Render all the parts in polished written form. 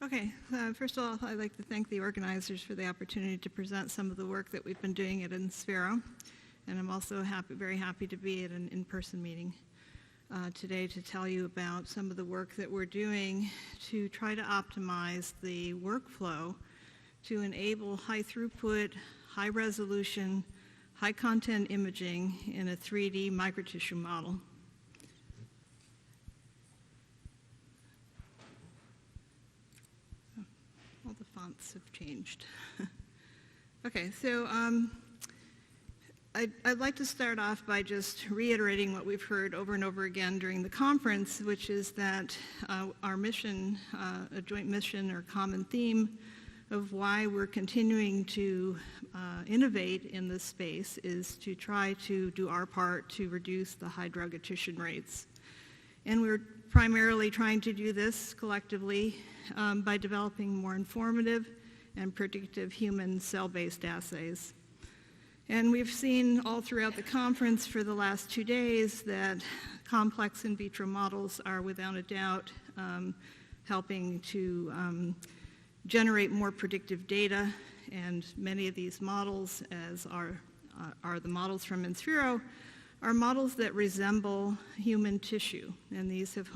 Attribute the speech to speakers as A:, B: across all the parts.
A: Okay, first of all, I'd like to thank the organizers for the opportunity to present some of the work that we've been doing at Spheroid, and I'm also very happy to be at an in-person meeting today to tell you about some of the work that we're doing to try to optimize the workflow to enable high throughput, high resolution, high content imaging in a 3D microtissue model. All the fonts have changed. Okay, so I'd like to start off by just reiterating what we've heard over and over again during the conference, which is that our mission, a joint mission or common theme of why we're continuing to innovate in this space is to try to do our part to reduce the high drug attrition rates. And we're primarily trying to do this collectively by developing more informative and predictive human cell-based assays. And we've seen all throughout the conference for the last 2 days that complex in vitro models are without a doubt helping to generate more predictive data, and many of these models, as are the models from Spheroid, are models that resemble human tissue, and these have,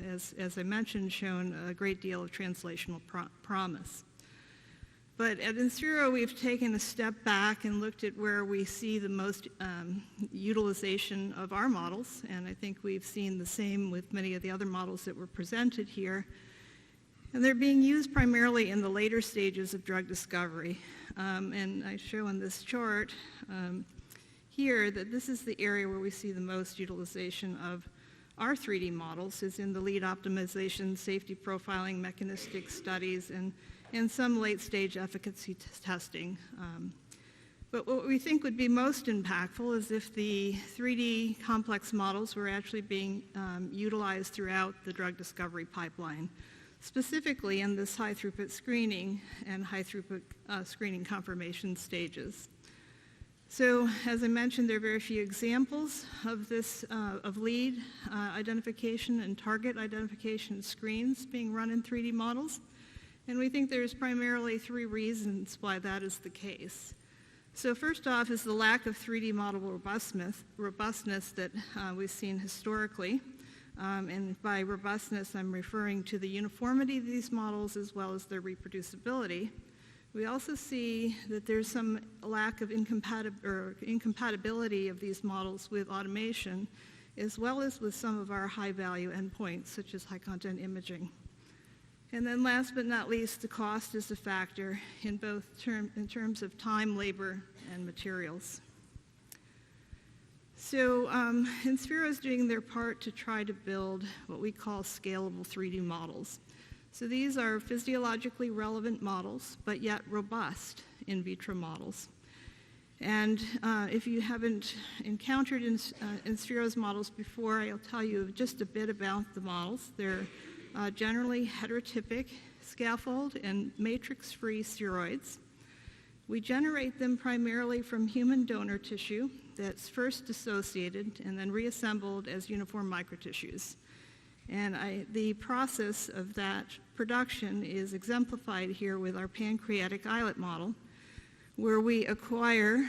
A: as I mentioned, shown a great deal of translational promise. But at Spheroid, we've taken a step back and looked at where we see the most utilization of our models, and I think we've seen the same with many of the other models that were presented here. And they're being used primarily in the later stages of drug discovery. And I show in this chart here that this is the area where we see the most utilization of our 3D models, is in the lead optimization, safety profiling, mechanistic studies, and some late-stage efficacy testing. But what we think would be most impactful is if the 3D complex models were actually being utilized throughout the drug discovery pipeline, specifically in this high-throughput screening and high-throughput screening confirmation stages. So, as I mentioned, there are very few examples of this, of lead identification and target identification screens being run in 3D models. And we think there's primarily 3 reasons why that is the case. So first off is the lack of 3D model robustness that we've seen historically. And by robustness, I'm referring to the uniformity of these models as well as their reproducibility. We also see that there's some lack of incompatibility of these models with automation, as well as with some of our high-value endpoints, such as high-content imaging. And then last but not least, the cost is a factor in terms of time, labor, and materials. So Spheroid is doing their part to try to build what we call scalable 3D models. So these are physiologically relevant models, but yet robust in vitro models. And if you haven't encountered in Spheroid's models before, I'll tell you just a bit about the models. They're generally heterotypic, scaffold, and matrix-free spheroids. We generate them primarily from human donor tissue that's first dissociated and then reassembled as uniform microtissues. And the process of that production is exemplified here with our pancreatic islet model, where we acquire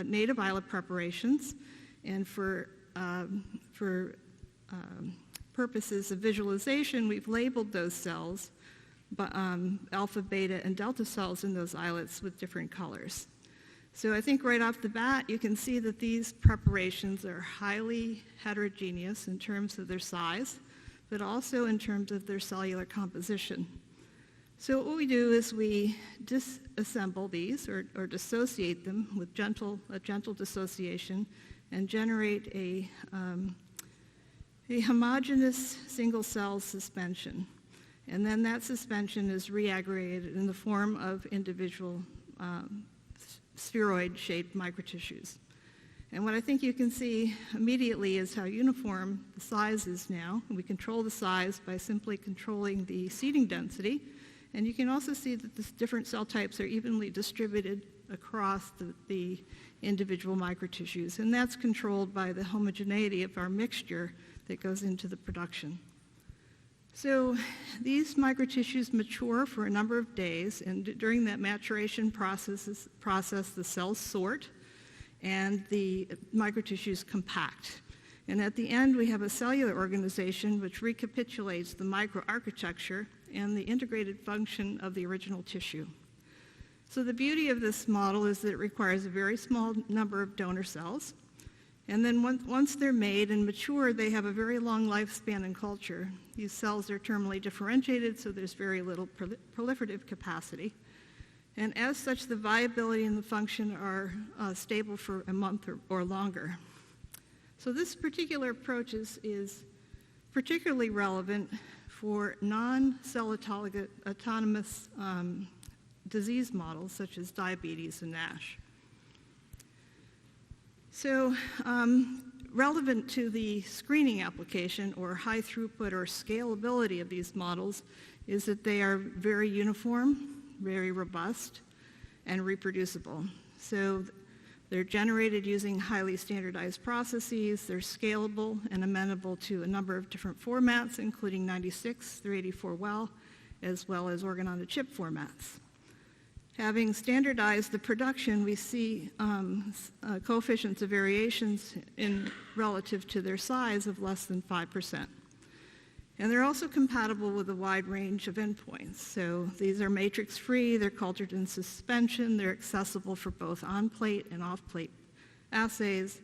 A: native islet preparations, and for purposes of visualization, we've labeled those cells, alpha, beta, and delta cells in those islets with different colors. So I think right off the bat, you can see that these preparations are highly heterogeneous in terms of their size, but also in terms of their cellular composition. So what we do is we disassemble these or dissociate them with a gentle dissociation and generate a homogeneous single-cell suspension. And then that suspension is reaggregated in the form of individual spheroid-shaped microtissues. And what I think you can see immediately is how uniform the size is now. We control the size by simply controlling the seeding density. And you can also see that the different cell types are evenly distributed across the individual microtissues. And that's controlled by the homogeneity of our mixture that goes into the production. So these microtissues mature for a number of days, and during that maturation process, the cells sort and the microtissues compact. And at the end, we have a cellular organization which recapitulates the microarchitecture and the integrated function of the original tissue. So the beauty of this model is that it requires a very small number of donor cells. And then once they're made and mature, they have a very long lifespan in culture. These cells are terminally differentiated, so there's very little proliferative capacity. And as such, the viability and the function are stable for a month or longer. So this particular approach is particularly relevant for non-cell autonomous disease models such as diabetes and NASH. So relevant to the screening application or high throughput or scalability of these models is that they are very uniform, very robust, and reproducible. So they're generated using highly standardized processes, they're scalable and amenable to a number of different formats, including 96 through 84 as well as organ-on-a-chip formats. Having standardized the production, we see coefficients of variations relative to their size of less than 5%. And they're also compatible with a wide range of endpoints. So these are matrix-free, they're cultured in suspension, they're accessible for both on-plate and off-plate assays.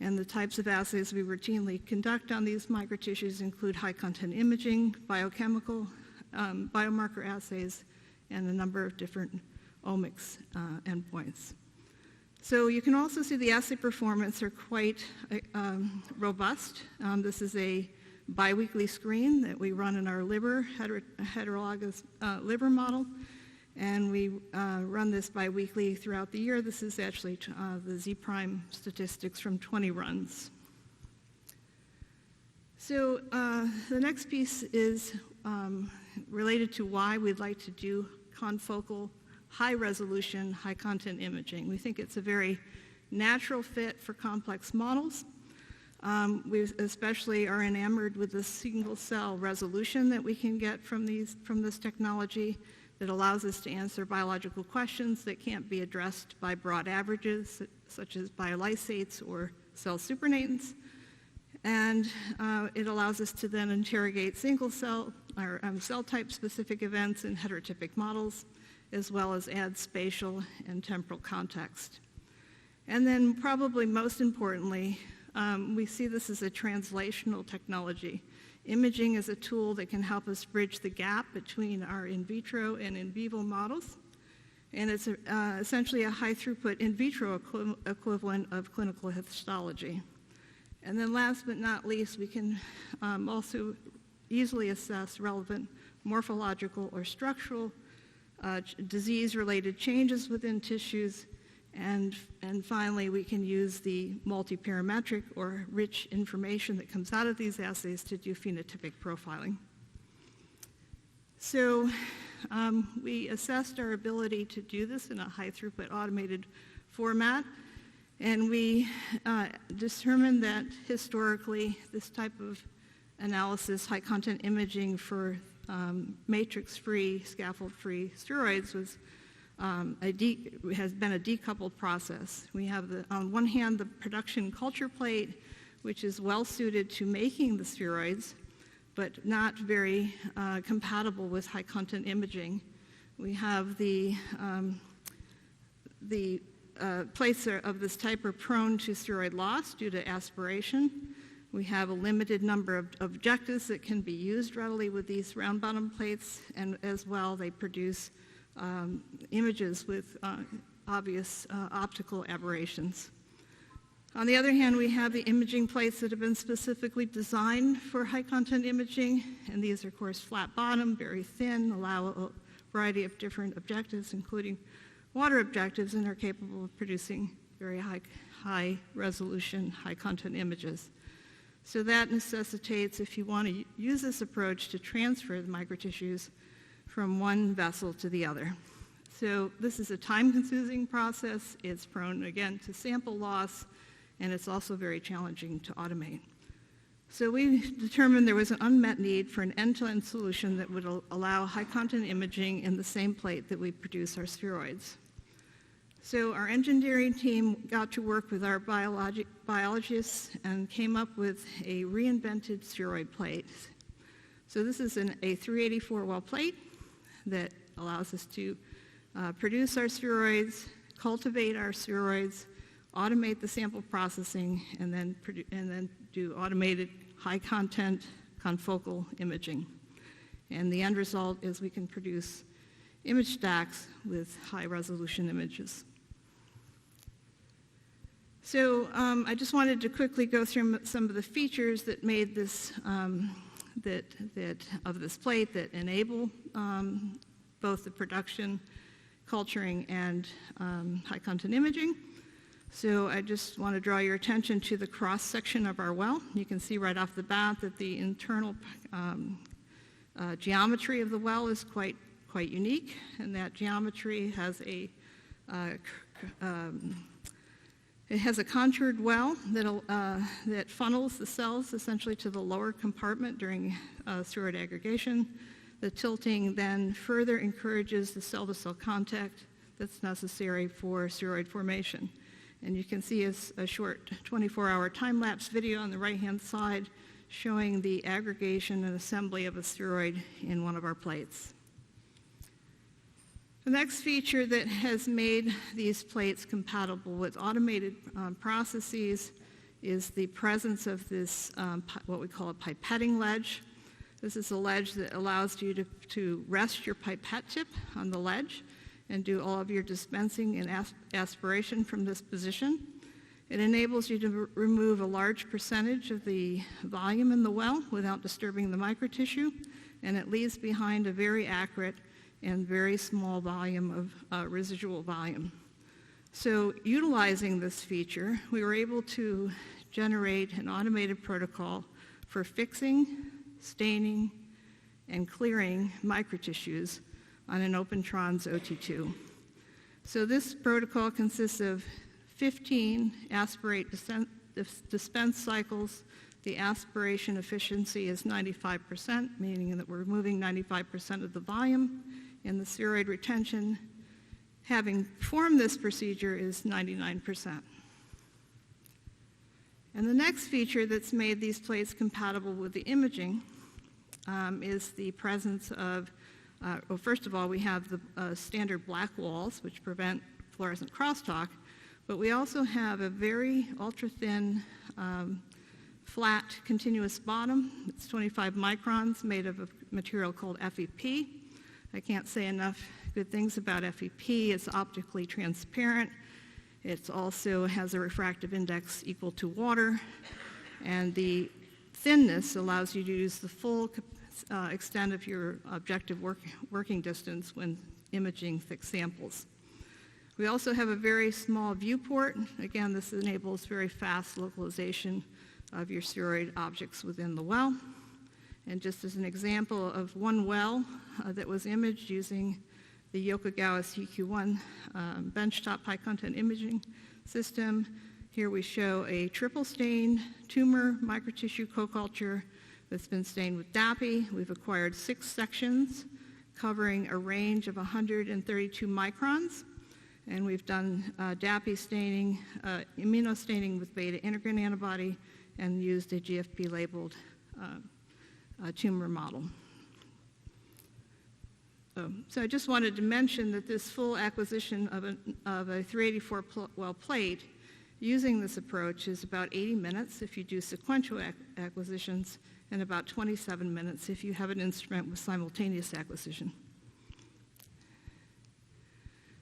A: And the types of assays we routinely conduct on these microtissues include high-content imaging, biochemical, biomarker assays, and a number of different omics endpoints. So you can also see the assay performance are quite robust. This is a biweekly screen that we run in our liver, heterologous liver model, and we run this biweekly throughout the year. This is actually the Z-prime statistics from 20 runs. So the next piece is related to why we'd like to do confocal high-resolution, high-content imaging. We think it's a very natural fit for complex models. We especially are enamored with the single-cell resolution that we can get from this technology that allows us to answer biological questions that can't be addressed by broad averages, such as biolysates or cell supernatants. And it allows us to then interrogate single-cell or cell-type specific events in heterotypic models, as well as add spatial and temporal context. And then probably most importantly, we see this as a translational technology. Imaging is a tool that can help us bridge the gap between our in vitro and in vivo models. And it's essentially a high throughput in vitro equivalent of clinical histology. And then last but not least, we can also easily assess relevant morphological or structural disease-related changes within tissues. And finally, we can use the multiparametric or rich information that comes out of these assays to do phenotypic profiling. So we assessed our ability to do this in a high-throughput automated format, and we determined that historically this type of analysis, high-content imaging for matrix-free, scaffold-free steroids has been a decoupled process. We have, on one hand, the production culture plate, which is well suited to making the spheroids, but not very compatible with high-content imaging. We have the plates of this type are prone to steroid loss due to aspiration. We have a limited number of objectives that can be used readily with these round bottom plates, and as well they produce images with obvious optical aberrations. On the other hand, we have the imaging plates that have been specifically designed for high content imaging, and these are of course flat bottom, very thin, allow a variety of different objectives, including water objectives, and are capable of producing very high resolution, high content images. So that necessitates, if you want to use this approach, to transfer the microtissues from one vessel to the other. So this is a time-consuming process. It's prone, again, to sample loss, and it's also very challenging to automate. So we determined there was an unmet need for an end-to-end solution that would allow high-content imaging in the same plate that we produce our spheroids. So our engineering team got to work with our biologists and came up with a reinvented spheroid plate. So this is a 384 well plate that allows us to produce our spheroids, cultivate our spheroids, automate the sample processing, and then do automated high-content confocal imaging. And the end result is we can produce image stacks with high-resolution images. So I just wanted to quickly go through some of the features that made this of this plate that enable both the production, culturing, and high-content imaging. So I just want to draw your attention to the cross-section of our well. You can see right off the bat that the internal geometry of the well is quite unique, and that geometry has a contoured well that funnels the cells essentially to the lower compartment during spheroid aggregation. The tilting then further encourages the cell-to-cell contact that's necessary for spheroid formation. And you can see a short 24-hour time-lapse video on the right-hand side showing the aggregation and assembly of a spheroid in one of our plates. The next feature that has made these plates compatible with automated processes is the presence of this, what we call a pipetting ledge. This is a ledge that allows you to rest your pipette tip on the ledge and do all of your dispensing and aspiration from this position. It enables you to remove a large percentage of the volume in the well without disturbing the microtissue, and it leaves behind a very accurate and very small volume of residual volume. So utilizing this feature, we were able to generate an automated protocol for fixing, staining, and clearing microtissues on an OpenTrons OT2. So this protocol consists of 15 aspirate dispense cycles. The aspiration efficiency is 95%, meaning that we're removing 95% of the volume, and the spheroid retention, having performed this procedure, is 99%. And the next feature that's made these plates compatible with the imaging is the presence of well, first of all, we have the standard black walls, which prevent fluorescent crosstalk, but we also have a very ultra-thin, flat, continuous bottom. It's 25 microns, made of a material called FEP. I can't say enough good things about FEP. It's optically transparent. It also has a refractive index equal to water, and the thinness allows you to use the full extent of your objective working distance when imaging thick samples. We also have a very small viewport. Again, this enables very fast localization of your spheroid objects within the well. And just as an example of one well that was imaged using the Yokogawa CQ1 benchtop high-content imaging system, here we show a triple-stained tumor microtissue co-culture that's been stained with DAPI. We've acquired 6 sections covering a range of 132 microns, and we've done DAPI staining, immunostaining with beta integrin antibody, and used a GFP-labeled tumor model. So I just wanted to mention that this full acquisition of a 384 well plate using this approach is about 80 minutes if you do sequential acquisitions, and about 27 minutes if you have an instrument with simultaneous acquisition.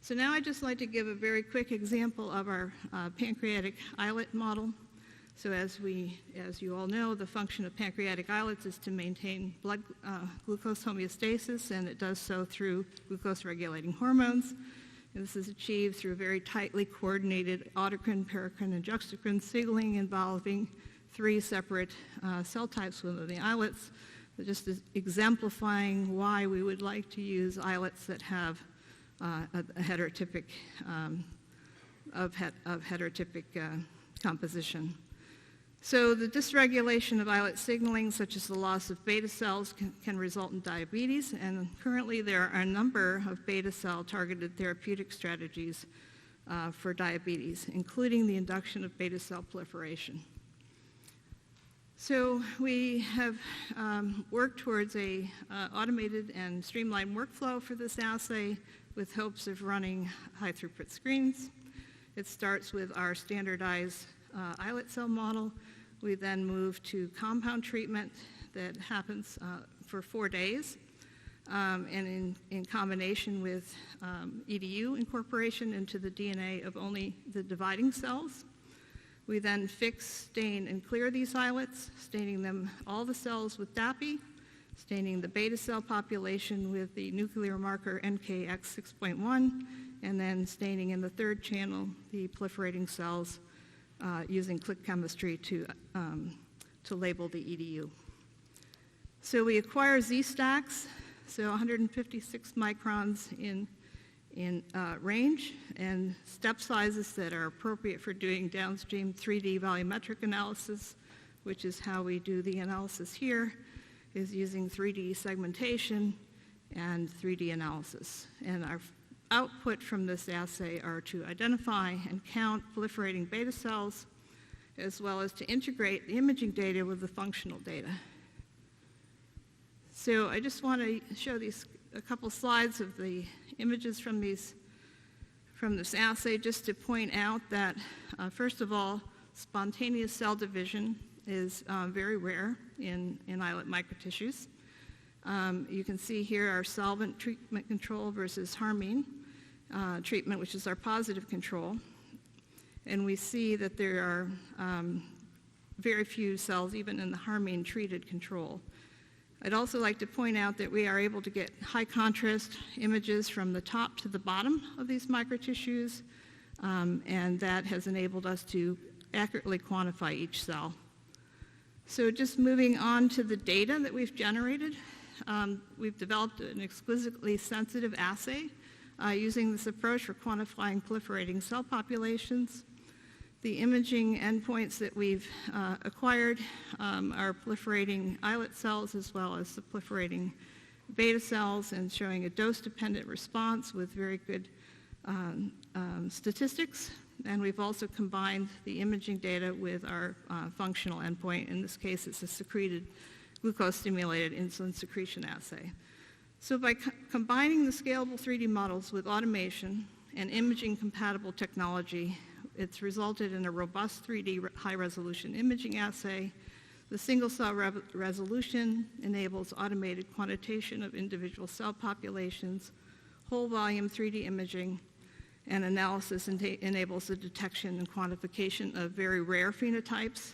A: So now I'd just like to give a very quick example of our pancreatic islet model. So as you all know, the function of pancreatic islets is to maintain blood glucose homeostasis, and it does so through glucose-regulating hormones. And this is achieved through very tightly coordinated autocrine, paracrine, and juxtacrine signaling involving 3 separate cell types within the islets. So just exemplifying why we would like to use islets that have a heterotypic heterotypic composition. So the dysregulation of islet signaling, such as the loss of beta cells, can result in diabetes, and currently there are a number of beta cell targeted therapeutic strategies for diabetes, including the induction of beta cell proliferation. So we have worked towards a automated and streamlined workflow for this assay with hopes of running high throughput screens. It starts with our standardized islet cell model. We then move to compound treatment that happens for 4 days, and in combination with EDU incorporation into the DNA of only the dividing cells. We then fix, stain, and clear these islets, staining them, all the cells with DAPI, staining the beta cell population with the nuclear marker NKX6.1, and then staining in the third channel the proliferating cells using click chemistry to label the EDU. So we acquire Z-stacks, so 156 microns in range, and step sizes that are appropriate for doing downstream 3D volumetric analysis, which is how we do the analysis here, is using 3D segmentation and 3D analysis. And our output from this assay are to identify and count proliferating beta cells, as well as to integrate the imaging data with the functional data. So I just want to show a couple slides of the images from this assay, just to point out that, first of all, spontaneous cell division is very rare in islet microtissues. You can see here our solvent treatment control versus harmine treatment, which is our positive control. And we see that there are very few cells even in the harmine treated control. I'd also like to point out that we are able to get high contrast images from the top to the bottom of these microtissues, and that has enabled us to accurately quantify each cell. So just moving on to the data that we've generated, we've developed an exquisitely sensitive assay using this approach for quantifying proliferating cell populations. The imaging endpoints that we've acquired are proliferating islet cells as well as the proliferating beta cells, and showing a dose-dependent response with very good statistics. And we've also combined the imaging data with our functional endpoint. In this case, it's a secreted glucose-stimulated insulin secretion assay. So by combining the scalable 3D models with automation and imaging-compatible technology, it's resulted in a robust 3D high-resolution imaging assay. The single-cell resolution enables automated quantitation of individual cell populations, whole-volume 3D imaging, and analysis enables the detection and quantification of very rare phenotypes,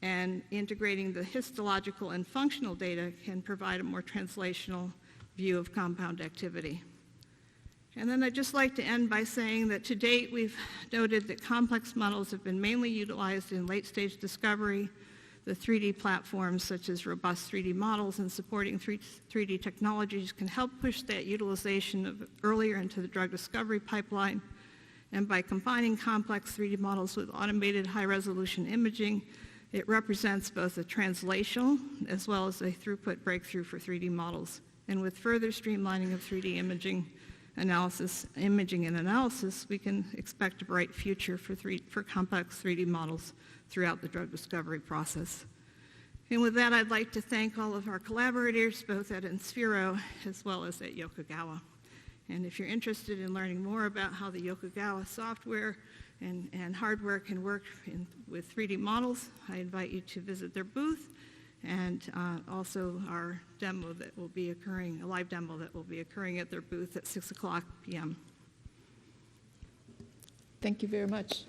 A: and integrating the histological and functional data can provide a more translational view of compound activity. And then I'd just like to end by saying that to date we've noted that complex models have been mainly utilized in late-stage discovery. The 3D platforms such as robust 3D models and supporting 3D technologies can help push that utilization earlier into the drug discovery pipeline. And by combining complex 3D models with automated high-resolution imaging, it represents both a translational as well as a throughput breakthrough for 3D models. And with further streamlining of 3D imaging and analysis, we can expect a bright future for complex 3D models throughout the drug discovery process. And with that, I'd like to thank all of our collaborators, both at Spheroid as well as at Yokogawa. And if you're interested in learning more about how the Yokogawa software and hardware can work with 3D models, I invite you to visit their booth, and also our demo that will be occurring, a live demo that will be occurring at their booth at 6:00 p.m.
B: Thank you very much.